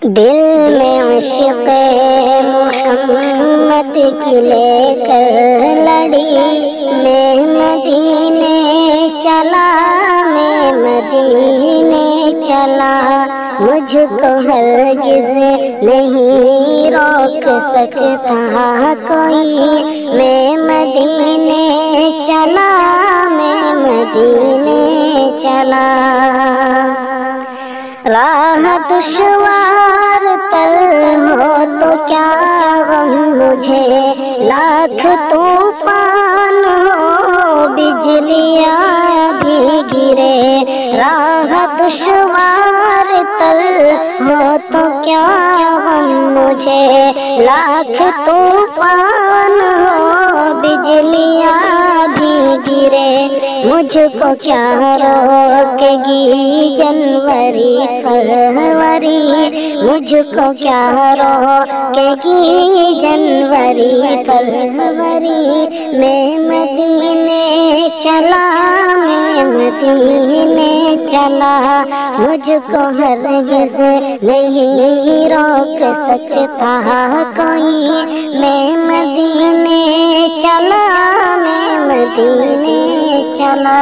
دل میں عشق محمد کی لے کر لڑی، میں مدینے چلا، میں مدینے چلا، مجھ کو ہرگز نہیں روک سکتا کوئی، میں مدینے چلا، میں مدینے چلا۔ راہ دشوار تر ہو تو کیا غم مجھے، لاکھ طوفان ہو بجلیاں بھی گرے، راہ دشوار تر ہو تو کیا غم مجھے، لاکھ طوفان ہو بجلیاں بھی گرے، مجھ کو کیا روکے گی جنوری فروری، مجھ کو کیا روکے گی جنوری فروری، میں مدینے چلا، میں مدینے چلا، مجھ کو ہرگز نہیں روک سکتا کوئی، میں مدینے چلا، میں مدینے چلا۔